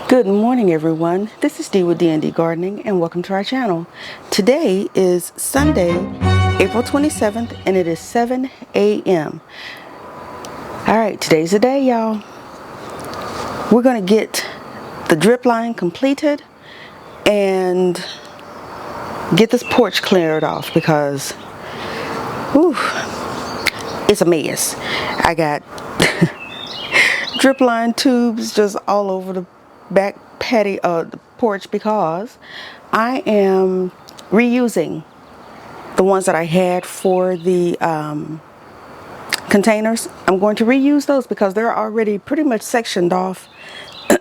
Good morning, everyone. This is Dee with D&D Gardening, and welcome to our channel. Today is Sunday, April 27th, and it is 7 a.m. All right, today's the day, y'all. We're going to get the drip line completed and get this porch cleared off because, whew, it's a mess. I got drip line tubes just all over the back patio, the porch, because I am reusing the ones that I had for the containers. I'm going to reuse those because they're already pretty much sectioned off.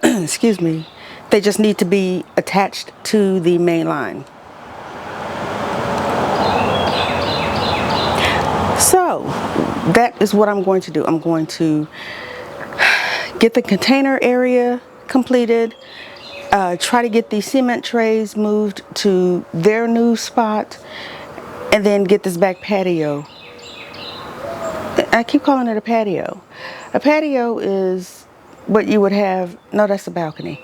Excuse me. They just need to be attached to the main line. So that is what I'm going to do. I'm going to get the container area completed, try to get these cement trays moved to their new spot, and then get this back patio. I keep calling it a patio. A patio is what you would have. No, that's a balcony.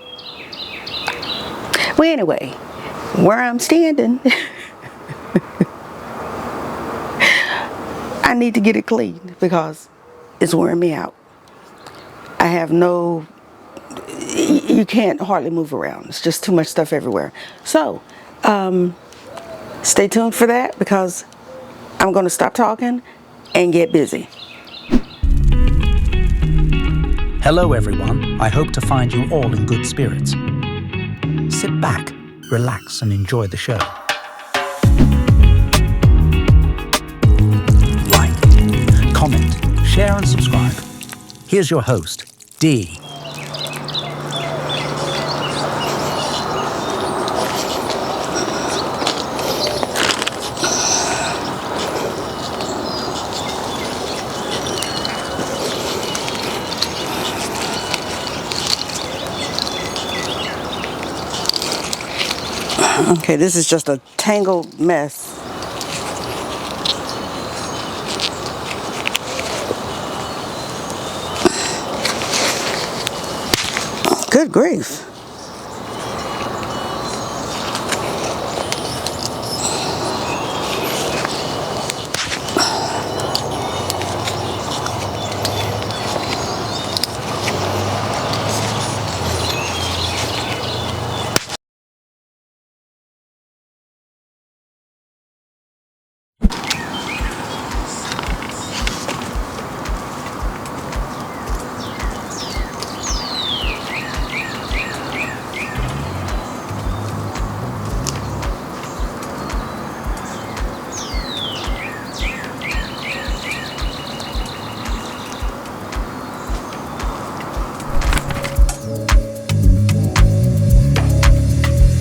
Well, anyway, where I'm standing, I need to get it cleaned because it's wearing me out. I have no, you can't hardly move around. It's just too much stuff everywhere. So, stay tuned for that because I'm going to stop talking and get busy. Hello everyone, I hope to find you all in good spirits. Sit back, relax and enjoy the show. Like, comment, share and subscribe. Here's your host, Dee. Okay, this is just a tangled mess. Good grief.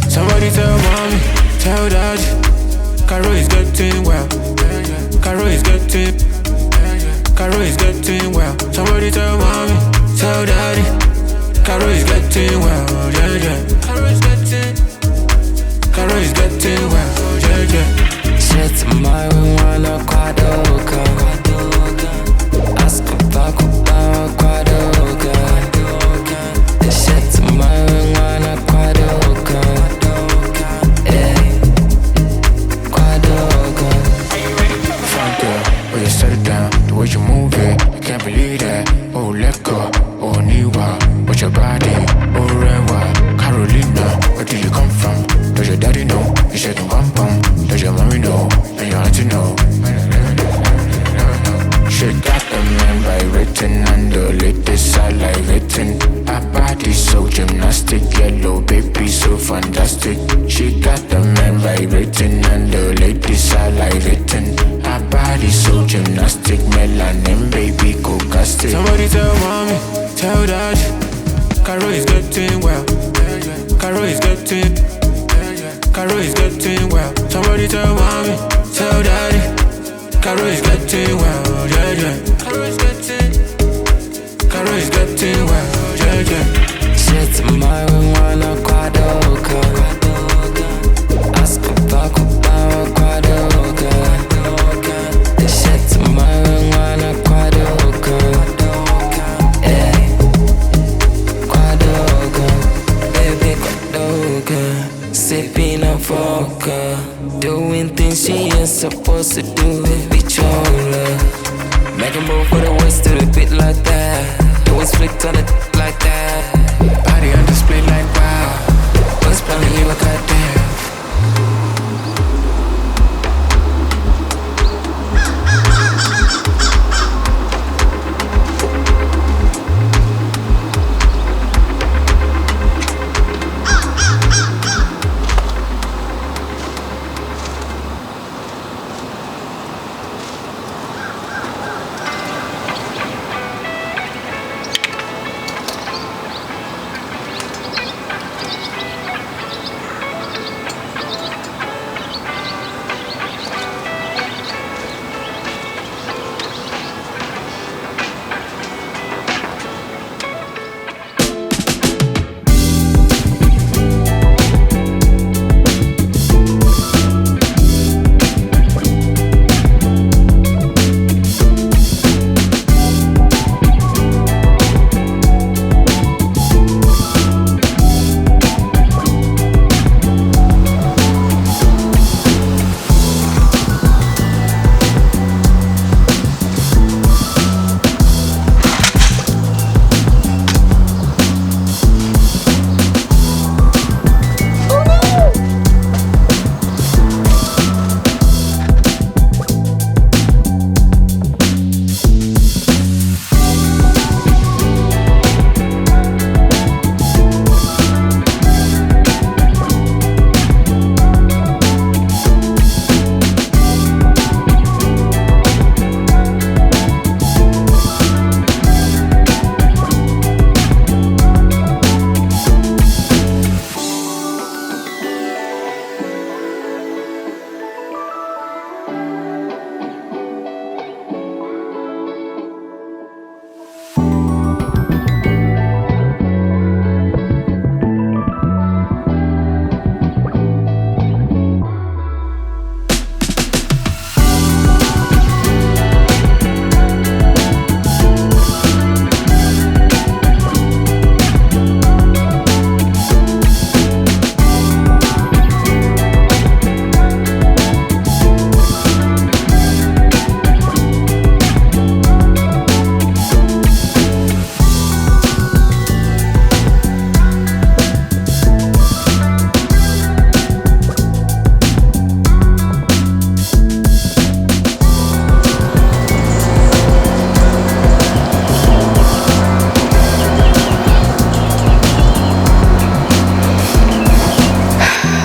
Somebody tell mommy, tell daddy, Caro is getting well. Caro is getting well. Somebody tell mommy, tell daddy, Caro is getting well. Yeah, yeah. Caro is getting well. Yeah, yeah. Shit, marijuana kwadoka. Ask about kwadoka. Shit, marijuana kwadoka. Set it down, the way you move it, I can't believe that. Oh, let go, oh, Niwa, but your body, oh, Rewa, Carolina, where do you come from? Does your daddy know? You said the bum bum. Does your mommy know? And your auntie know? She got the man vibrating and the latest salivating. Her body so gymnastic, yellow baby so fantastic. She got the man vibrating and the latest salivating. Her body so gymnastic, melanin baby go castic. Somebody tell mommy, tell daddy, Caro is getting well. Caro is getting well. Somebody tell mommy, tell daddy, Caro is getting well. Yeah, yeah. Caro is getting well. Yeah, yeah. Shit, marijuana kwadoka. Ask about kwadoka. Shit, marijuana kwadoka. Kwadoka. smoker, doing things she ain't supposed to do. Baby chola, make a move for the waist to the beat like that. Do a split on it like that. Body on display like wow. What's planning you a goddamn.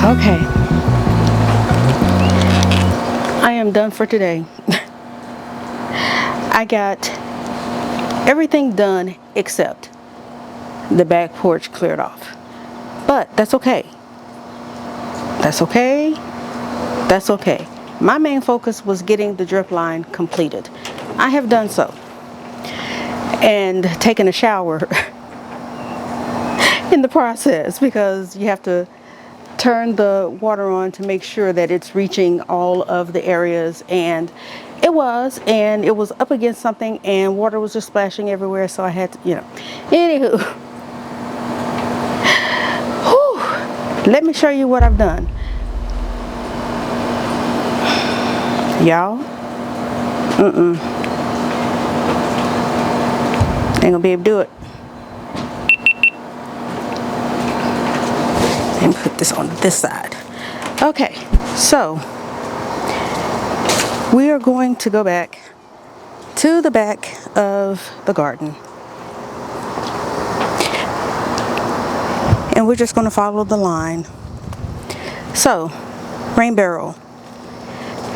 Okay, I am done for today. I got everything done except the back porch cleared off, but that's okay. That's okay. That's okay. My main focus was getting the drip line completed. I have done so, and taken a shower in the process, because you have to turn the water on to make sure that it's reaching all of the areas, and it was up against something and water was just splashing everywhere, so I had to, anywho. Whew. Let me show you what I've done, y'all. Ain't gonna be able to do it. And put this on this side. Okay, so we are going to go back to the back of the garden, and we're just going to follow the line. So, rain barrel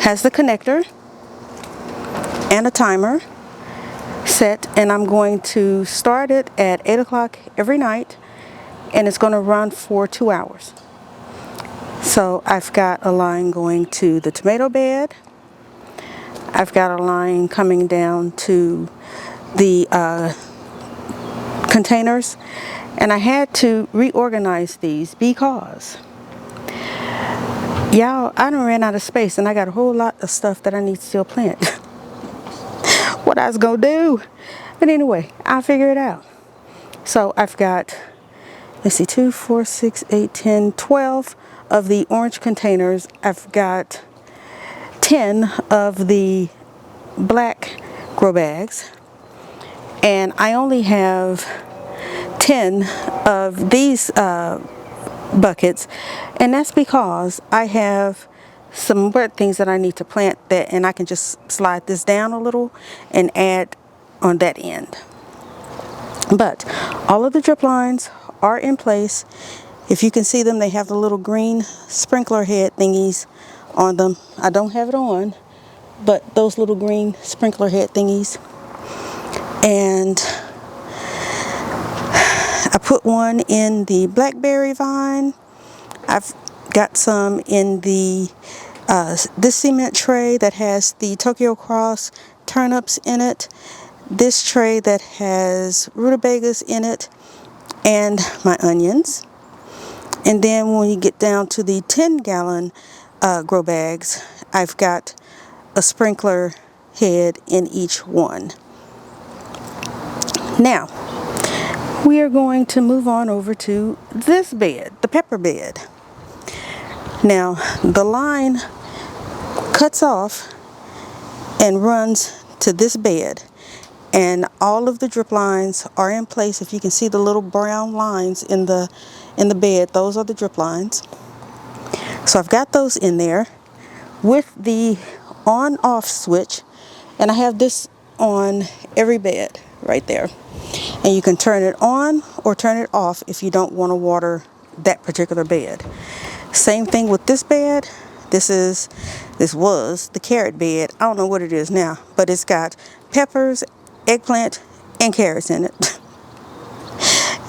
has the connector and a timer set, and I'm going to start it at 8 o'clock every night, and it's going to run for 2 hours. So I've got a line going to the tomato bed. I've got a line coming down to the containers, and I had to reorganize these because, y'all, I done ran out of space, and I got a whole lot of stuff that I need to still plant. What I was gonna do, but anyway, I'll figure it out. So I've got let's see, 2, 4, 6, 8, 10, 12 of the orange containers. I've got 10 of the black grow bags, and I only have 10 of these buckets, and that's because I have some wet things that I need to plant that, and I can just slide this down a little and add on that end. But all of the drip lines are in place. If you can see them, they have the little green sprinkler head thingies on them. I don't have it on, but those little green sprinkler head thingies. And I put one in the blackberry vine. I've got some in the this cement tray that has the Tokyo Cross turnips in it. This tray that has rutabagas in it, and my onions. And then when you get down to the 10-gallon grow bags, I've got a sprinkler head in each one. Now, we are going to move on over to this bed, the pepper bed. Now, the line cuts off and runs to this bed, and all of the drip lines are in place. If you can see the little brown lines in the bed, those are the drip lines. So I've got those in there with the on-off switch, and I have this on every bed right there. And you can turn it on or turn it off if you don't want to water that particular bed. Same thing with this bed. This was the carrot bed. I don't know what it is now, but it's got peppers, eggplant, and carrots in it.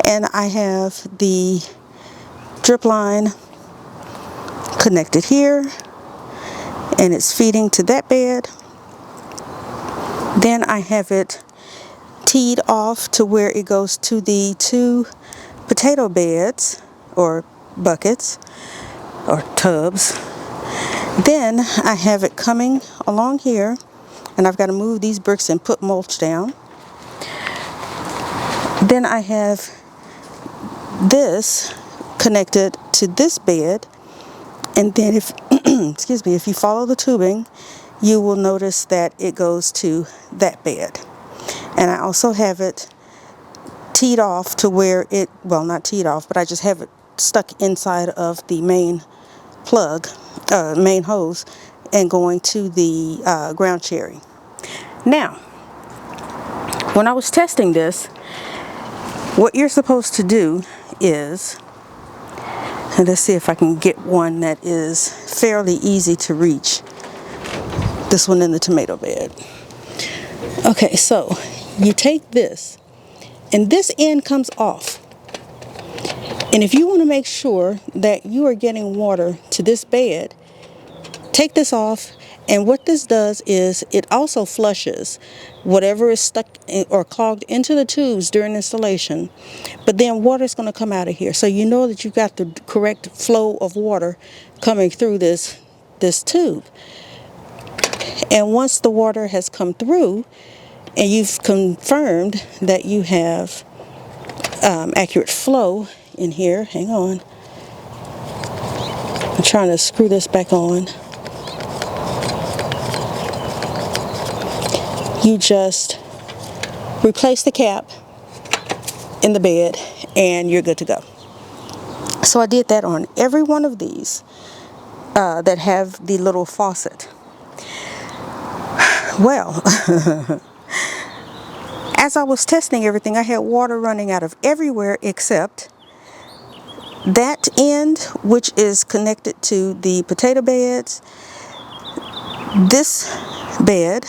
And I have the drip line connected here, and it's feeding to that bed. Then I have it teed off to where it goes to the 2 potato beds or buckets or tubs. Then I have it coming along here, and I've got to move these bricks and put mulch down. Then I have this connected to this bed, and then if excuse me, if you follow the tubing, you will notice that it goes to that bed. And I also have it teed off to where it, well, not teed off, but I just have it stuck inside of the main plug, main hose, and going to the ground cherry. Now, when I was testing this, what you're supposed to do is, and let's see if I can get one that is fairly easy to reach. This one in the tomato bed. Okay, so you take this, and this end comes off. And if you want to make sure that you are getting water to this bed, take this off, and what this does is it also flushes whatever is stuck or clogged into the tubes during installation, but then water is going to come out of here. So you know that you've got the correct flow of water coming through this tube. And once the water has come through, and you've confirmed that you have accurate flow in here, hang on, I'm trying to screw this back on. You just replace the cap in the bed and you're good to go. So I did that on every one of these that have the little faucet. Well, as I was testing everything, I had water running out of everywhere except that end, which is connected to the potato beds, this bed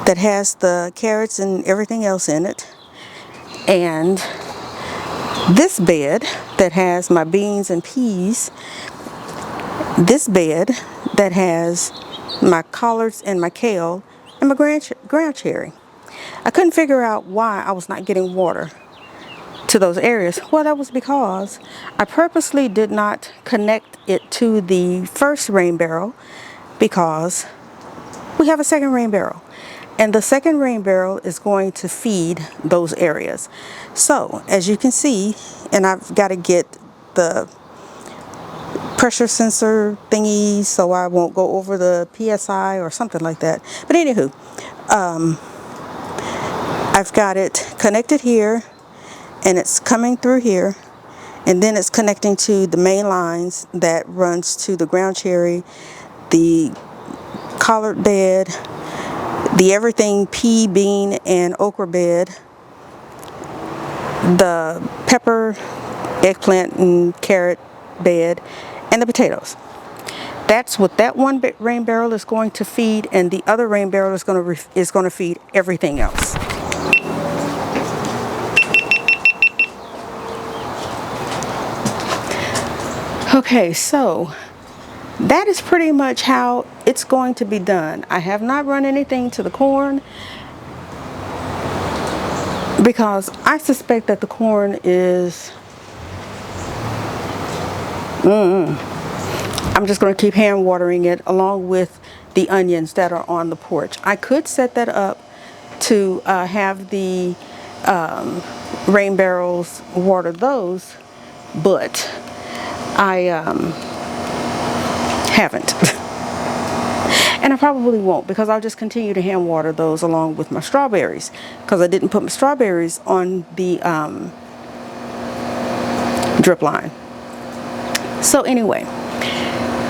that has the carrots and everything else in it, and this bed that has my beans and peas, this bed that has my collards and my kale and my ground cherry. I couldn't figure out why I was not getting water to those areas. Well, that was because I purposely did not connect it to the first rain barrel, because we have a second rain barrel. And the second rain barrel is going to feed those areas. So as you can see, and I've got to get the pressure sensor thingy so I won't go over the PSI or something like that. But anywho, I've got it connected here, and it's coming through here, and then it's connecting to the main lines that runs to the ground cherry, the collard bed, the everything pea, bean, and okra bed, the pepper, eggplant, and carrot bed, and the potatoes. That's what that one rain barrel is going to feed, and the other rain barrel is going to feed everything else. Okay, so that is pretty much how it's going to be done. I have not run anything to the corn because I suspect that the corn is I'm just going to keep hand watering it along with the onions that are on the porch. I could set that up to have the rain barrels water those, but I haven't. And I probably won't, because I'll just continue to hand water those along with my strawberries, because I didn't put my strawberries on the drip line. So anyway,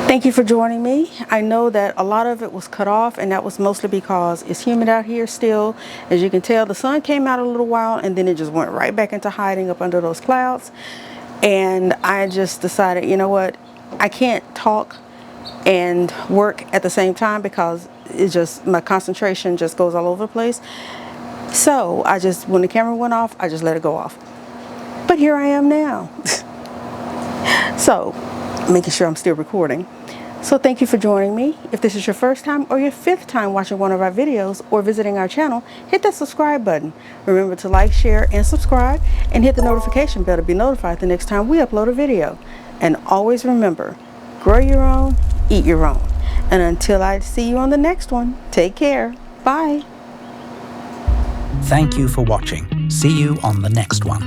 thank you for joining me. I know that a lot of it was cut off, and that was mostly because it's humid out here still. As you can tell, the sun came out a little while and then it just went right back into hiding up under those clouds. And I just decided, you know what, I can't talk and work at the same time because it's just, my concentration just goes all over the place. So I just, when the camera went off, I just let it go off. But here I am now. So making sure I'm still recording. So thank you for joining me. If this is your first time or your fifth time watching one of our videos or visiting our channel, hit that subscribe button. Remember to like, share, and subscribe, and hit the notification bell to be notified the next time we upload a video. And always remember, grow your own, eat your own. And until I see you on the next one, take care. Bye. Thank you for watching. See you on the next one.